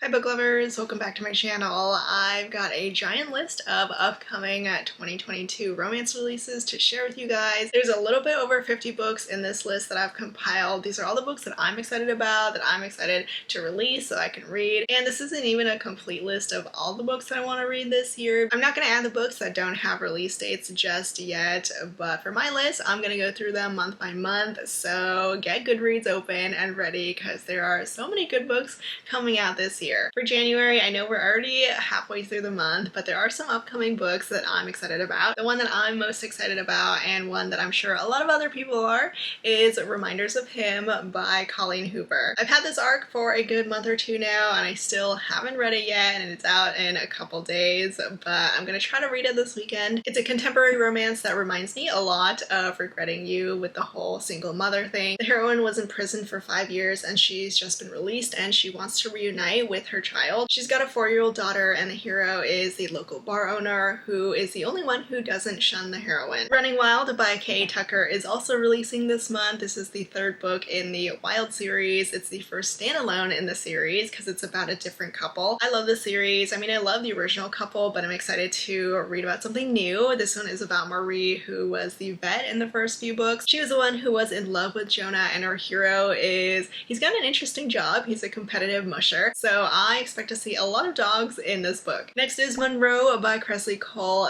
Hi book lovers, welcome back to my channel. I've got a giant list of upcoming 2022 romance releases to share with you guys. There's a little bit over 50 books in this list that I've compiled. These are all the books that I'm excited about, that I'm excited to release so I can read. And this isn't even a complete list of all the books that I want to read this year. I'm not going to add the books that don't have release dates just yet, but for my list, I'm going to go through them month by month. So get Goodreads open and ready because there are so many good books coming out this year. For January, I know we're already halfway through the month, but there are some upcoming books that I'm excited about. The one that I'm most excited about, and one that I'm sure a lot of other people are, is Reminders of Him by Colleen Hoover. I've had this arc for a good month or two now, and I still haven't read it yet, and it's out in a couple days, but I'm gonna try to read it this weekend. It's a contemporary romance that reminds me a lot of Regretting You with the whole single mother thing. The heroine was in prison for 5 years, and she's just been released, and she wants to reunite with her child. She's got a 4-year-old daughter, and the hero is the local bar owner who is the only one who doesn't shun the heroine. Running Wild by K. Tucker is also releasing this month. This is the third book in the Wild series. It's the first standalone in the series because it's about a different couple. I love the series. I mean, I love the original couple, but I'm excited to read about something new. This one is about Marie, who was the vet in the first few books. She was the one who was in love with Jonah, and our hero he's got an interesting job. He's a competitive musher. So I expect to see a lot of dogs in this book. Next is Monroe by Kresley.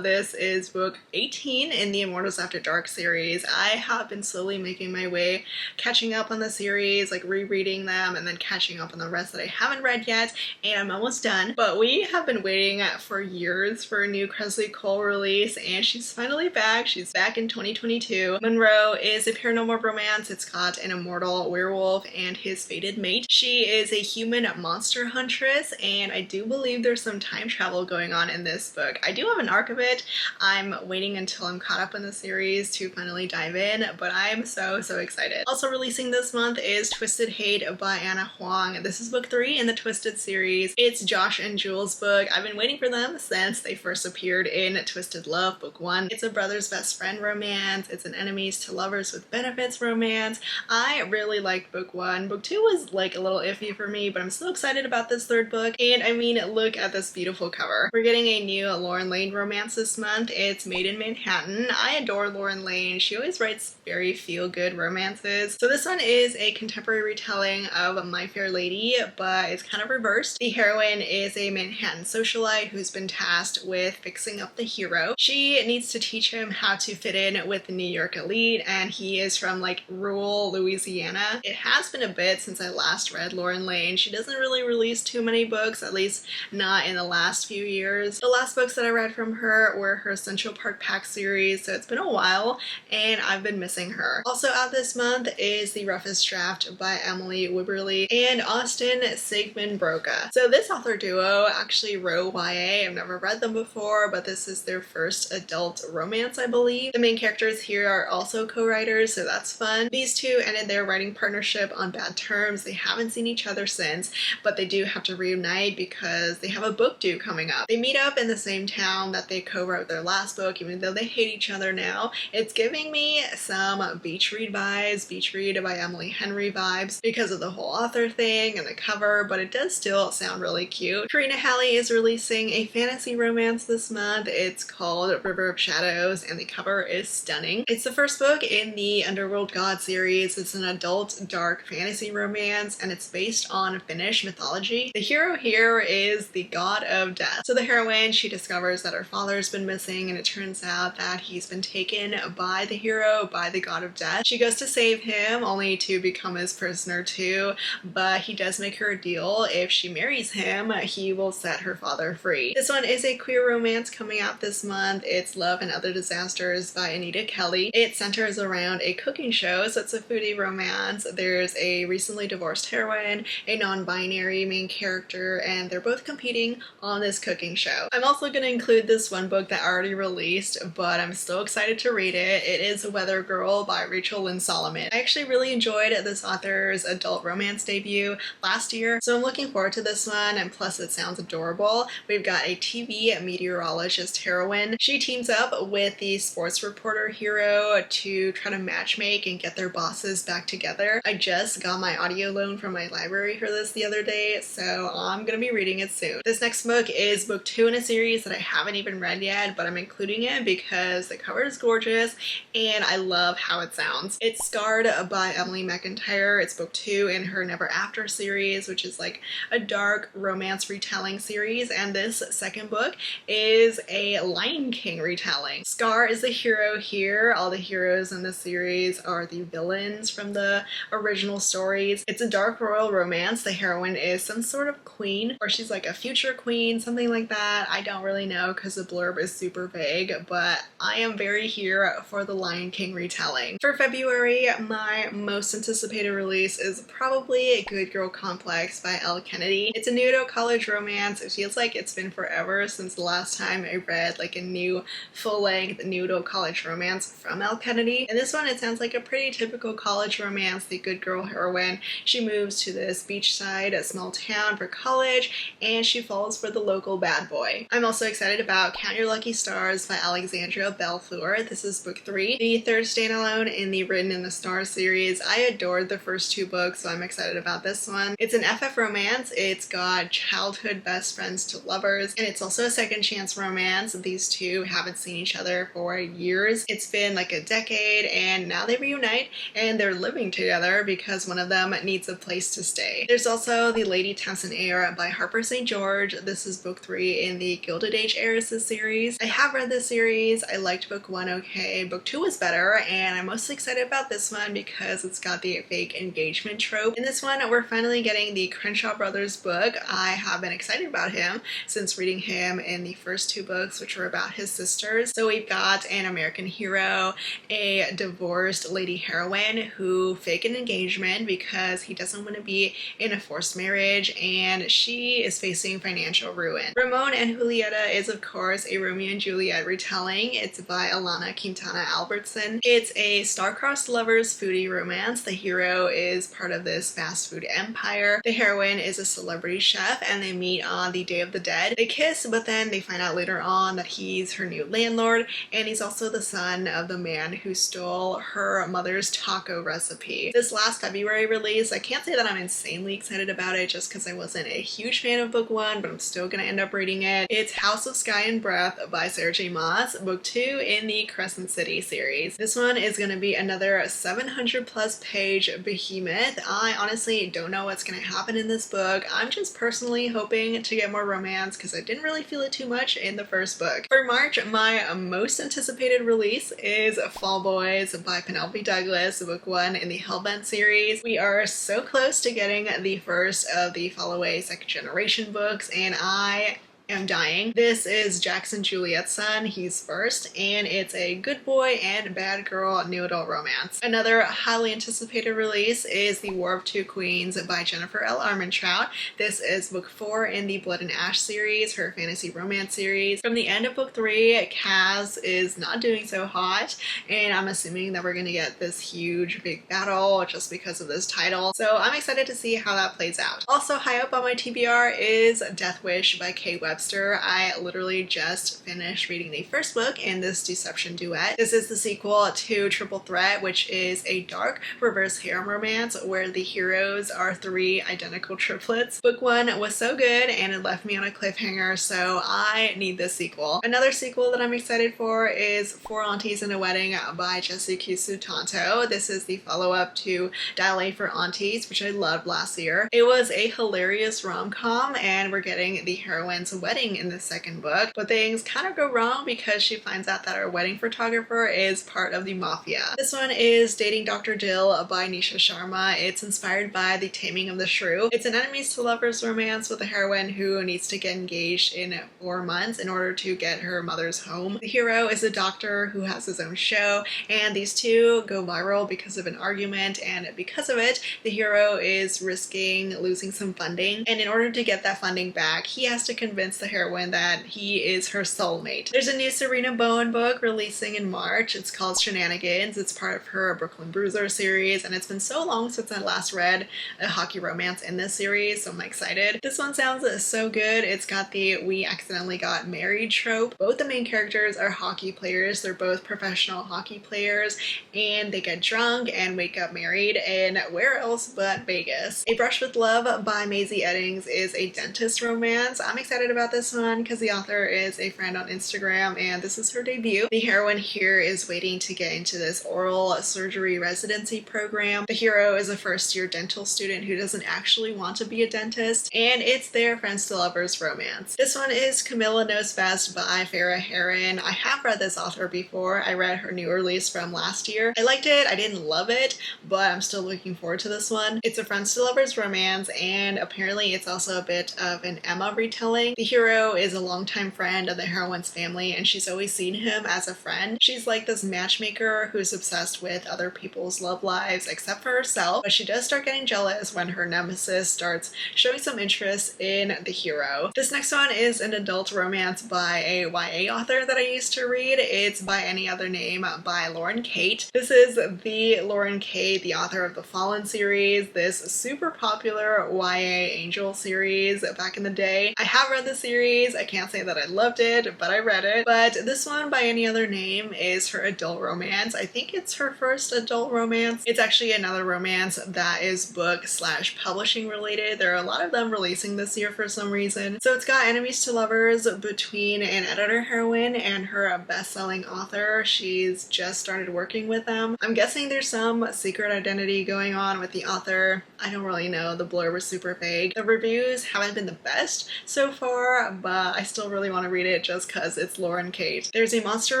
This is book 18 in the Immortals After Dark series. I have been slowly making my way, catching up on the series, like rereading them and then catching up on the rest that I haven't read yet, and I'm almost done. But we have been waiting for years for a new Kresley release, and she's finally back. She's back in 2022. Monroe is a paranormal romance. It's got an immortal werewolf and his fated mate. She is a human monster huntress, and I do believe there's some time travel going on in this book. I do have an arc of it. I'm waiting until I'm caught up in the series to finally dive in, but I'm so excited. Also releasing this month is Twisted Hate by Anna Huang. This is book 3 in the Twisted series. It's Josh and Jules' book. I've been waiting for them since they first appeared in Twisted Love, book 1. It's a brother's best friend romance. It's an enemies to lovers with benefits romance. I really liked book 1. Book 2 was like a little iffy for me, but I'm still excited about this third book. And I mean, look at this beautiful cover. We're getting a new Lauren Lane romance this month. It's Made in Manhattan. I adore Lauren Lane. She always writes very feel-good romances. So this one is a contemporary retelling of My Fair Lady, but it's kind of reversed. The heroine is a Manhattan socialite who's been tasked with fixing up the hero. She needs to teach him how to fit in with the New York elite, and he is from like rural Louisiana. It has been a bit since I last read Lauren Lane. She doesn't really release too many books, at least not in the last few years. The last books that I read from her were her Central Park Pack series, so it's been a while and I've been missing her. Also out this month is The Roughest Draft by Emily Wibberley and Austin Sigmund Broca. So this author duo actually wrote YA. I've never read them before, but this is their first adult romance, I believe. The main characters here are also co-writers, so that's fun. These two ended their writing partnership on bad terms. They haven't seen each other since, but they do have to reunite because they have a book due coming up. They meet up in the same town that they co-wrote their last book, even though they hate each other now. It's giving me some Beach Read vibes, Beach Read by Emily Henry vibes because of the whole author thing and the cover, but it does still sound really cute. Karina Halley is releasing a fantasy romance this month. It's called River of Shadows, and the cover is stunning. It's the first book in the Underworld God series. It's an adult dark fantasy romance, and it's based on Finnish mythology. The hero here is the god of death. So the heroine, she discovers that her father's been missing, and it turns out that he's been taken by the hero, by the god of death. She goes to save him, only to become his prisoner too, but he does make her a deal. If she marries him, he will set her father free. This one is a queer romance coming out this month. It's Love and Other Disasters by Anita Kelly. It centers around a cooking show, so it's a foodie romance. There's a recently divorced heroine, a non-binary main character, and they're both competing on this cooking show. I'm also going to include this one book that already released, but I'm still excited to read it. It is Weather Girl by Rachel Lynn Solomon. I actually really enjoyed this author's adult romance debut last year, so I'm looking forward to this one, and plus it sounds adorable. We've got a TV meteorologist heroine. She teams up with the sports reporter hero to try to matchmake and get their bosses back together. I just got my audio loan from my library for this the other day, so so I'm gonna be reading it soon. This next book is book 2 in a series that I haven't even read yet, but I'm including it because the cover is gorgeous and I love how it sounds. It's Scarred by Emily McIntyre. It's book 2 in her Never After series, which is like a dark romance retelling series, and this second book is a Lion King retelling. Scar is the hero here. All the heroes in the series are the villains from the original stories. It's a dark royal romance. The heroine is some sort of queen, or she's like a future queen, something like that. I don't really know because the blurb is super vague, but I am very here for the Lion King retelling. For February, my most anticipated release is probably Good Girl Complex by Elle Kennedy. It's a new adult college romance. It feels like it's been forever since the last time I read like a new full-length new adult college romance from Elle Kennedy. And this one, it sounds like a pretty typical college romance. The good girl heroine, she moves to this beachside small town for college and she falls for the local bad boy. I'm also excited about Count Your Lucky Stars by Alexandria Bellefleur. This is book 3, the third standalone in the Written in the Stars series. I adored the first 2 books, so I'm excited about this one. It's an FF romance. It's got childhood best friends to lovers, and it's also a second chance romance. These two haven't seen each other for years. It's been like a decade and now they reunite and they're living together because one of them needs a place to stay. There's also The Lady Tempts an Heir by Harper St. George. This is book 3 in the Gilded Age Heiresses series. I have read this series. I liked book 1 okay. Book 2 was better, and I'm mostly excited about this one because it's got the fake engagement trope. In this one, we're finally getting the Crenshaw brothers book. I have been excited about him since reading him in the first 2 books, which were about his sisters. So we've got an American hero, a divorced lady heroine who fake an engagement because he doesn't want to be in a forced marriage, and she is facing financial ruin. Ramon and Julieta is of course a Romeo and Juliet retelling. It's by Ilona Quintana Albertson. It's a star-crossed lovers foodie romance. The hero is part of this fast food empire. The heroine is a celebrity chef and they meet on the Day of the Dead. They kiss, but then they find out later on that he's her new landlord, and he's also the son of the man who stole her mother's taco recipe. This last February release, I can't say that I'm insanely excited about it just because I wasn't a huge fan of book 1, but I'm still gonna end up reading it. It's House of Sky and Breath by Sarah J. Maas, book 2 in the Crescent City series. This one is gonna be another 700 plus page behemoth. I honestly don't know what's gonna happen in this book. I'm just personally hoping to get more romance because I didn't really feel it too much in the first book. For March, my most anticipated release is Fall Boys by Penelope Douglas, book 1 in the Hellbent series. We are so close to getting the first of the Fall Away second generation books, and I am dying. This is Jackson Juliet's son. He's first, and it's a good boy and bad girl new adult romance. Another highly anticipated release is The War of Two Queens by Jennifer L. Armentrout. This is book 4 in the Blood and Ash series, her fantasy romance series. From the end of book 3, Kaz is not doing so hot, and I'm assuming that we're gonna get this huge big battle just because of this title. So I'm excited to see how that plays out. Also high up on my TBR is Death Wish by Kay Webster. I literally just finished reading the first book in this Deception duet. This is the sequel to Triple Threat, which is a dark reverse harem romance where the heroes are 3 identical triplets. Book 1 was so good and it left me on a cliffhanger, so I need this sequel. Another sequel that I'm excited for is Four Aunties and a Wedding by Jessie Sutanto. This is the follow-up to Dial A for Aunties, which I loved last year. It was a hilarious rom-com, and we're getting the heroine's wedding in the second book, but things kind of go wrong because she finds out that her wedding photographer is part of the mafia. This one is Dating Dr. Dill by Nisha Sharma. It's inspired by The Taming of the Shrew. It's an enemies to lovers romance with a heroine who needs to get engaged in 4 months in order to get her mother's home. The hero is a doctor who has his own show, and these two go viral because of an argument, and because of it, the hero is risking losing some funding, and in order to get that funding back, he has to convince convince the heroine that he is her soulmate. There's a new Serena Bowen book releasing in March. It's called Shenanigans. It's part of her Brooklyn Bruiser series, and it's been so long since I last read a hockey romance in this series, so I'm excited. This one sounds so good. It's got the "we accidentally got married" trope. Both the main characters are hockey players. They're both professional hockey players, and they get drunk and wake up married, and where else but Vegas. A Brush with Love by Maisie Eddings is a dentist romance. I'm excited about this one because the author is a friend on Instagram, and this is her debut. The heroine here is waiting to get into this oral surgery residency program. The hero is a first-year dental student who doesn't actually want to be a dentist, and it's their friends to lovers romance. This one is Camilla Knows Best by Farrah Heron. I have read this author before. I read her new release from last year. I liked it. I didn't love it, but I'm still looking forward to this one. It's a friends to lovers romance, and apparently it's also a bit of an Emma retelling. The hero is a longtime friend of the heroine's family, and she's always seen him as a friend. She's like this matchmaker who's obsessed with other people's love lives except for herself, but she does start getting jealous when her nemesis starts showing some interest in the hero. This next one is an adult romance by a YA author that I used to read. It's By Any Other Name by Lauren Kate. This is the Lauren Kate, the author of the Fallen series, this super popular YA angel series back in the day. I have read the series. I can't say that I loved it, but I read it. But this one, By Any Other Name, is her adult romance. I think it's her first adult romance. It's actually another romance that is book/publishing related. There are a lot of them releasing this year for some reason. So it's got enemies to lovers between an editor heroine and her best-selling author. She's just started working with them. I'm guessing there's some secret identity going on with the author. I don't really know. The blurb was super vague. The reviews haven't been the best so far, but I still really want to read it just because it's Lauren Kate. There's a monster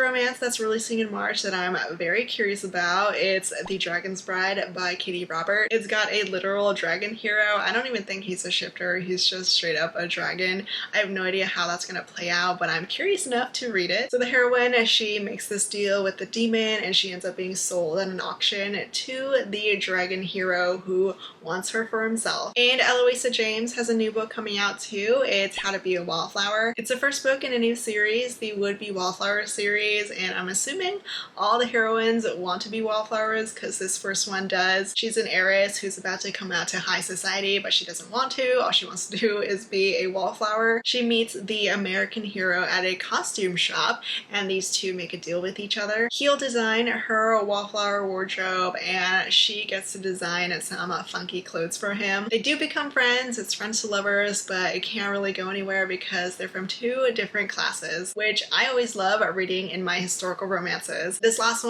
romance that's releasing in March that I'm very curious about. It's The Dragon's Bride by Katie Robert. It's got a literal dragon hero. I don't even think he's a shifter. He's just straight up a dragon. I have no idea how that's going to play out, but I'm curious enough to read it. So the heroine, she makes this deal with the demon, and she ends up being sold at an auction to the dragon hero who wants her for himself. And Eloisa James has a new book coming out too. It's How to Be a Wallflower. It's the first book in a new series, the Would Be Wallflower series, and I'm assuming all the heroines want to be wallflowers because this first one does. She's an heiress who's about to come out to high society, but she doesn't want to. All she wants to do is be a wallflower. She meets the American hero at a costume shop, and these two make a deal with each other. He'll design her wallflower wardrobe, and she gets to design some funky clothes for him. They do become friends. It's friends to lovers, but it can't really go anywhere because they're from two different classes, which I always love reading in my historical romances. This last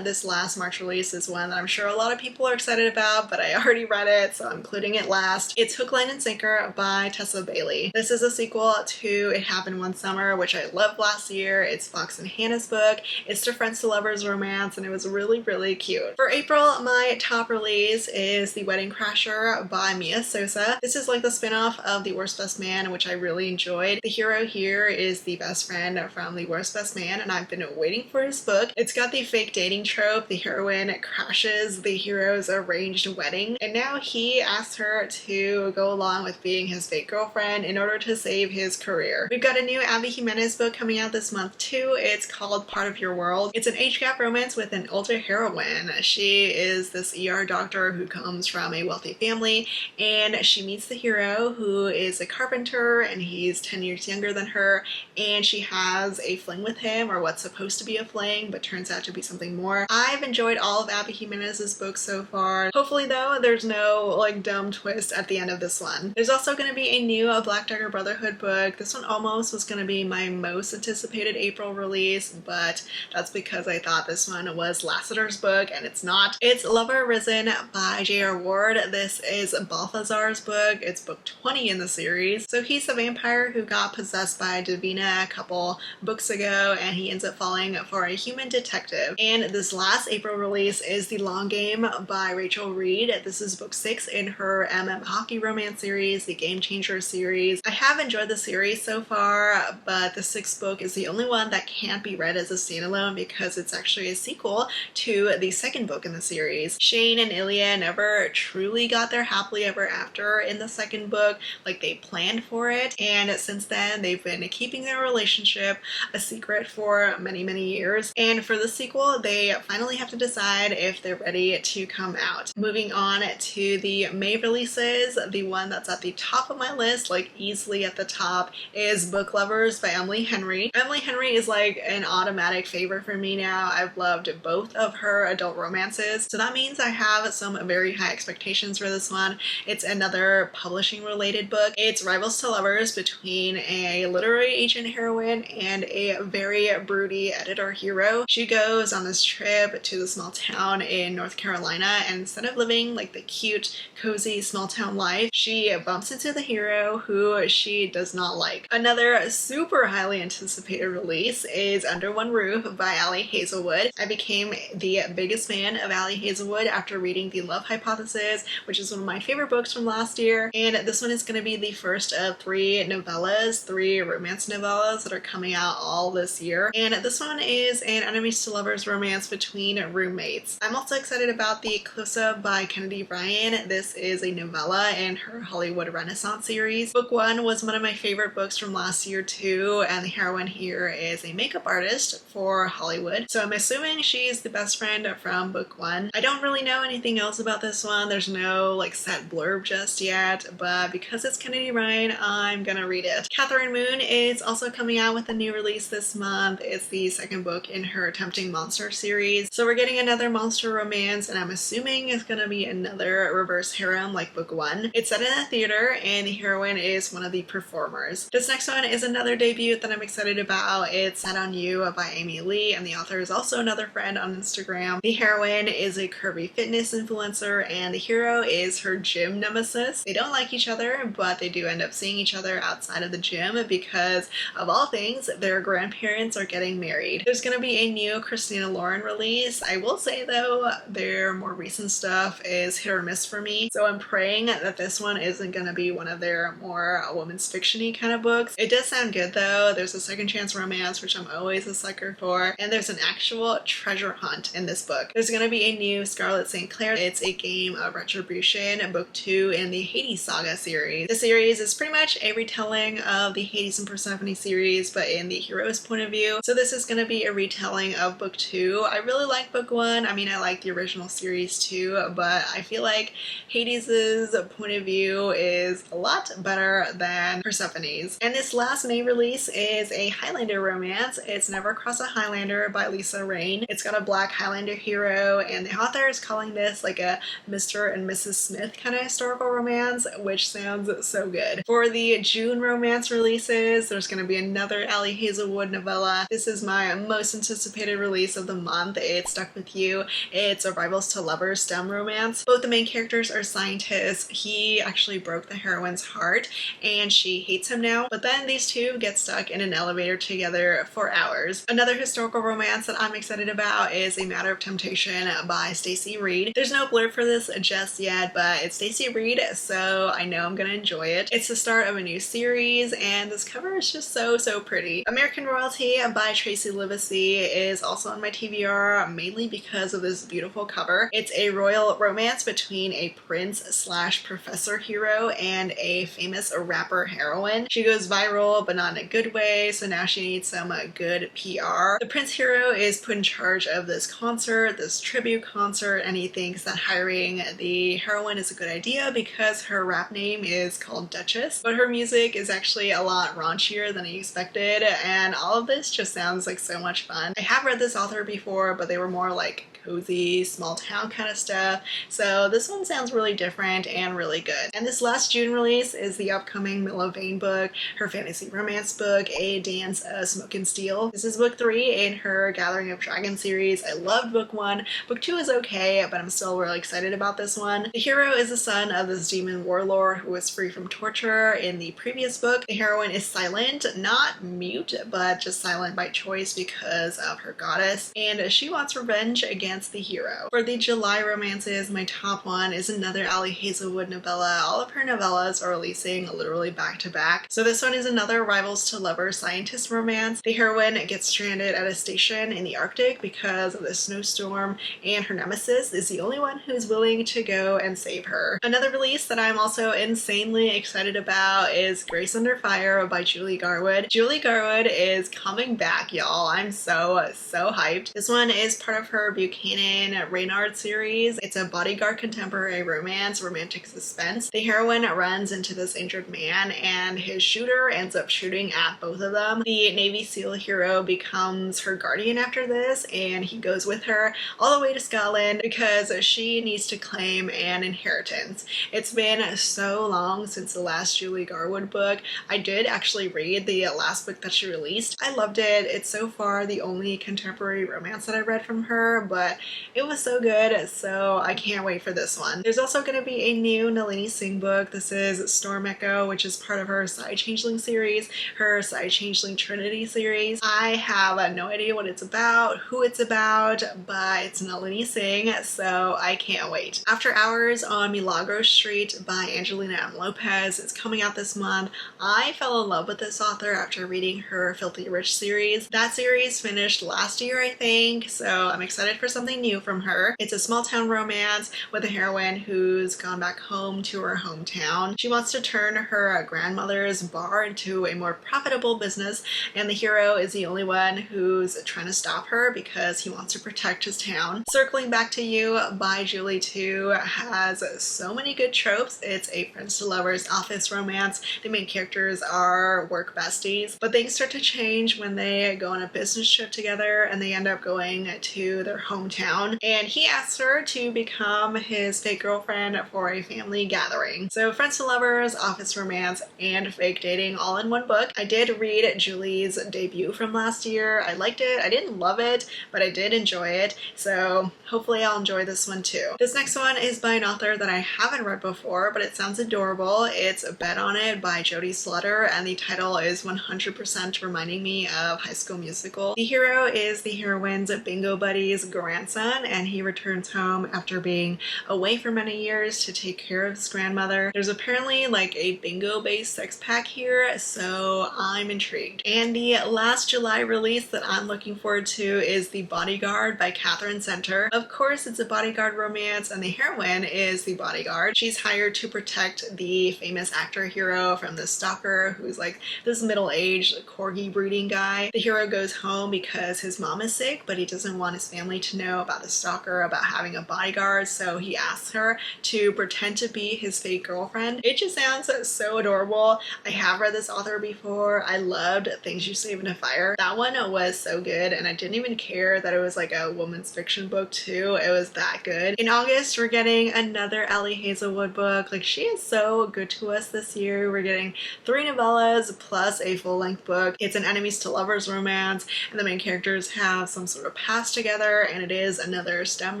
March release is one that I'm sure a lot of people are excited about, but I already read it, so I'm including it last. It's Hook, Line, and Sinker by Tessa Bailey. This is a sequel to It Happened One Summer, which I loved last year. It's Fox and Hannah's book. It's the friends to lovers romance, and it was really, really cute. For April, my top release is The Wedding Crasher by Mia Sosa. This is like the spin-off of The Worst Best Man, which I really enjoyed. The hero here is the best friend from The Worst Best Man, and I've been waiting for his book. It's got the fake dating trope. The heroine crashes the hero's arranged wedding, and now he asks her to go along with being his fake girlfriend in order to save his career. We've got a new Abby Jimenez book coming out this month too. It's called Part of Your World. It's an age gap romance with an older heroine. She is this ER doctor who comes from a wealthy family, and she meets the hero who is a carpenter, and he's 10 years younger than her, and she has a fling with him, or what's supposed to be a fling but turns out to be something more. I've enjoyed all of Abby Jimenez's books so far. Hopefully though, there's no like dumb twist at the end of this one. There's also going to be a new Black Dagger Brotherhood book. This one almost was going to be my most anticipated April release, but that's because I thought this one was Lassiter's book, and it's not. It's Lover Arisen by J.R. Ward. This is Balthazar's book. It's book 20 in the series. So he's the vampire who got possessed by Davina a couple books ago, and he ends up falling for a human detective. And this last April release is The Long Game by Rachel Reid. This is book 6 in her hockey romance series, the Game Changer series. I have enjoyed the series so far, but the 6th book is the only one that can't be read as a standalone because it's actually a sequel to the 2nd book in the series. Shane and Ilya never truly got their happily ever after in the 2nd book, like they planned for it, and since then. They've been keeping their relationship a secret for many years, and for the sequel they finally have to decide if they're ready to come out. Moving on to the May releases, the one that's at the top of my list, like easily at the top, is Booklovers by Emily Henry. Emily Henry is like an automatic favorite for me now. I've loved both of her adult romances, so that means I have some very high expectations for this one. It's another publishing related book. It's rivals to lovers between a literary agent heroine and a very broody editor hero. She goes on this trip to the small town in North Carolina, and instead of living like the cute, cozy small town life, she bumps into the hero who she does not like. Another super highly anticipated release is Under One Roof by Elle Hazelwood. I became the biggest fan of Elle Hazelwood after reading The Love Hypothesis, which is one of my favorite books from last year, and this one is going to be the first of three romance novellas that are coming out all this year, and this one is an enemies to lovers romance between roommates. I'm also excited about The Close Up by Kennedy Ryan. This is a novella in her Hollywood Renaissance series. Book one was one of my favorite books from last year too, and the heroine here is a makeup artist for Hollywood, so I'm assuming she's the best friend from book one. I don't really know anything else about this one. There's no like set blurb just yet, but because it's Kennedy Ryan, I'm gonna read it. Catherine Moon is also coming out with a new release this month. It's the second book in her Tempting Monster series, so we're getting another monster romance, and I'm assuming it's gonna be another reverse harem like book one. It's set in a theater, and the heroine is one of the performers. This next one is another debut that I'm excited about. It's Set on You by Amy Lee, and the author is also another friend on Instagram. The heroine is a curvy fitness influencer, and the hero is her gym nemesis. They don't like each other, but they do end up seeing each other outside of the gym because, of all things, their grandparents are getting married. There's gonna be a new Christina Lauren release. I will say though, their more recent stuff is hit or miss for me, so I'm praying that this one isn't gonna be one of their more women's fiction-y kind of books. It does sound good though. There's a second chance romance, which I'm always a sucker for, and there's an actual treasure hunt in this book. There's gonna be a new Scarlett St. Clair. It's a Game of Retribution, book 2 in the Hades saga series. The series is pretty much a retelling of the Hades and Persephone series, but in the hero's point of view. So this is going to be a retelling of book 2. I really like book 1. I mean, I like the original series too, but I feel like Hades's point of view is a lot better than Persephone's. And this last May release is a Highlander romance. It's Never Cross a Highlander by Lisa Rain. It's got a black Highlander hero, and the author is calling this like a Mr. and Mrs. Smith kind of historical romance, which sounds so good. For the June romance releases, there's going to be another Elle Hazelwood novella. This is my most anticipated release of the month. It's Stuck With You. It's a rivals to lovers STEM romance. Both the main characters are scientists. He actually broke the heroine's heart and she hates him now, but then these two get stuck in an elevator together for hours. Another historical romance that I'm excited about is A Matter of Temptation by Stacy Reid. There's no blurb for this just yet, but it's Stacy Reid, so I know I'm gonna enjoy it. It's the start of a new series, and this cover is just so pretty. American Royalty by Tracy Livesey is also on my TBR, mainly because of this beautiful cover. It's a royal romance between a prince/professor hero and a famous rapper heroine. She goes viral, but not in a good way, so now she needs some good PR. The prince hero is put in charge of this concert, this tribute concert, and he thinks that hiring the heroine is a good idea because her rap name is called Duchess, but her music is actually a lot raunchier than he expected, and all of this just sounds like so much fun. I have read this author before, but they were more like cozy, small town kind of stuff, so this one sounds really different and really good. And this last June release is the upcoming Milla Vane book, her fantasy romance book, A Dance of Smoke and Steel. This is book 3 in her Gathering of Dragons series. I loved book 1. Book 2 is okay, but I'm still really excited about this one. The hero is the son of this demon warlord who was free from torture in the previous book. The heroine is silent, not mute, but just silent by choice because of her goddess, and she wants revenge against the hero. For the July romances, my top one is another Elle Hazelwood novella. All of her novellas are releasing literally back to back. So this one is another rivals to lovers scientist romance. The heroine gets stranded at a station in the Arctic because of the snowstorm, and her nemesis is the only one who's willing to go and save her. Another release that I'm also insanely excited about is Grace Under Fire by Julie Garwood. Julie Garwood is coming back, y'all. I'm so hyped. This one is part of her Buchanan Reynard series. It's a bodyguard contemporary romance, romantic suspense. The heroine runs into this injured man and his shooter ends up shooting at both of them. The Navy SEAL hero becomes her guardian after this, and he goes with her all the way to Scotland because she needs to claim an inheritance. It's been so long since the last Julie Garwood book. I did actually read the last book that she released. I loved it. It's so far the only contemporary romance that I read from her, but it was so good, so I can't wait for this one. There's also going to be a new Nalini Singh book. This is Storm Echo, which is part of her Side Changeling series, her Side Changeling Trinity series. I have no idea what it's about, who it's about, but it's Nalini Singh, so I can't wait. After Hours on Milagros Street by Angelina M. Lopez is coming out this month. I fell in love with this author after reading her Filthy Rich series. That series finished last year, I think, so I'm excited for something new from her. It's a small town romance with a heroine who's gone back home to her hometown. She wants to turn her grandmother's bar into a more profitable business, and the hero is the only one who's trying to stop her because he wants to protect his town. Circling Back to You by Julie too has so many good tropes. It's a friends to lovers office romance. The main characters are work besties, but things start to change when they go on a business trip together and they end up going to their hometown, and he asks her to become his fake girlfriend for a family gathering. So friends to lovers, office romance, and fake dating all in one book. I did read Julie's debut from last year. I liked it. I didn't love it, but I did enjoy it, so hopefully I'll enjoy this one too. This next one is by an author that I haven't read before, but it sounds adorable. It's Bet on It by Jodie Slaughter, and the title is 100% reminding me of High School Musical. The hero is the heroine's bingo buddy's grandson, and he returns home after being away for many years to take care of his grandmother. There's apparently like a bingo-based sex pack here, so I'm intrigued. And the last July release that I'm looking forward to is The Bodyguard by Catherine Center. Of course, it's a bodyguard romance, and the heroine is the bodyguard. She's hired to protect the famous actor hero from the stalker who's like this middle-aged corgi breeding guy. The hero goes home because his mom is sick, but he doesn't want his family to know about the stalker, about having a bodyguard, so he asks her to pretend to be his fake girlfriend. It just sounds so adorable. I have read this author before. I loved Things You Save in a Fire. That one was so good, and I didn't even care that it was like a woman's fiction book too. It was that good. In August, we're getting another Elle Hazelwood book. Like, she is so good to us this year. We're getting 3 novellas plus a full-length book. It's an enemies to lovers romance, and the main characters have some sort of past together, and it is another STEM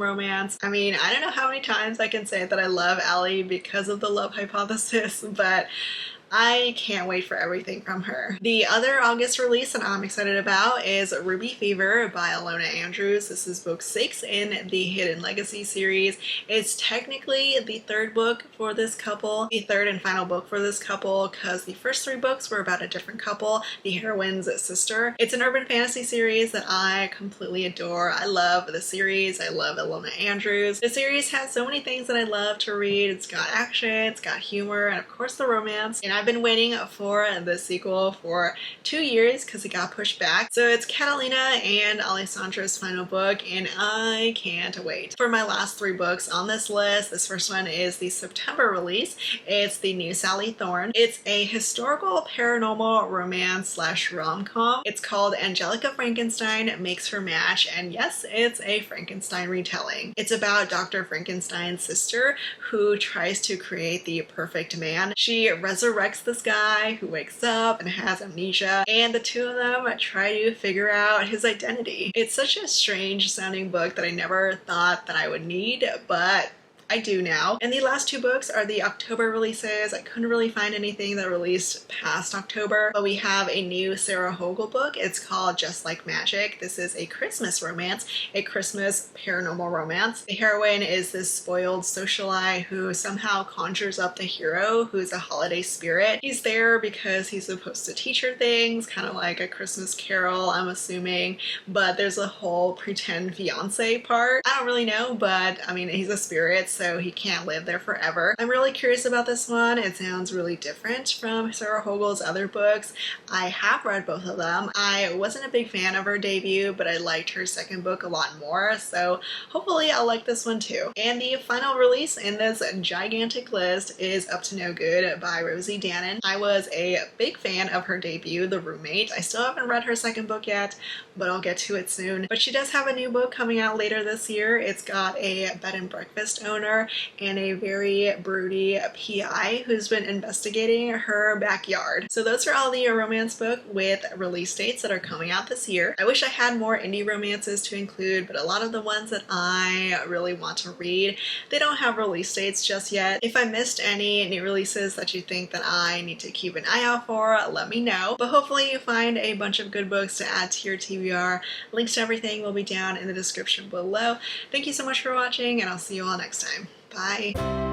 romance. I mean, I don't know how many times I can say that I love Elle because of the love hypothesis, but I can't wait for everything from her. The other August release that I'm excited about is Ruby Fever by Ilona Andrews. This is book 6 in the Hidden Legacy series. It's technically the 3rd book for this couple, the 3rd and final book for this couple, because the first 3 books were about a different couple, the heroine's sister. It's an urban fantasy series that I completely adore. I love the series. I love Ilona Andrews. The series has so many things that I love to read. It's got action, it's got humor, and of course the romance. And I've been waiting for the sequel for 2 years because it got pushed back. So it's Catalina and Alessandra's final book, and I can't wait. For my last 3 books on this list, this first one is the September release. It's the new Sally Thorne. It's a historical paranormal romance slash rom-com. It's called Angelica Frankenstein Makes Her Match, and yes, it's a Frankenstein retelling. It's about Dr. Frankenstein's sister who tries to create the perfect man. She resurrects this guy who wakes up and has amnesia, and the two of them try to figure out his identity. It's such a strange sounding book that I never thought that I would need, but I do now. And the last 2 books are the October releases. I couldn't really find anything that released past October, but we have a new Sarah Hogle book. It's called Just Like Magic. This is a Christmas romance, a Christmas paranormal romance. The heroine is this spoiled socialite who somehow conjures up the hero, who's a holiday spirit. He's there because he's supposed to teach her things, kind of like a Christmas Carol, I'm assuming, but there's a whole pretend fiance part. I don't really know, but I mean, he's a spirit, so he can't live there forever. I'm really curious about this one. It sounds really different from Sarah Hogel's other books. I have read both of them. I wasn't a big fan of her debut, but I liked her second book a lot more, so hopefully I'll like this one too. And the final release in this gigantic list is Up to No Good by Rosie Danan. I was a big fan of her debut, The Roommate. I still haven't read her second book yet, but I'll get to it soon. But she does have a new book coming out later this year. It's got a bed and breakfast owner and a very broody PI who's been investigating her backyard. So those are all the romance book with release dates that are coming out this year. I wish I had more indie romances to include, but a lot of the ones that I really want to read, they don't have release dates just yet. If I missed any new releases that you think that I need to keep an eye out for, let me know. But hopefully you find a bunch of good books to add to your TBR. Links to everything will be down in the description below. Thank you so much for watching, and I'll see you all next time. Bye!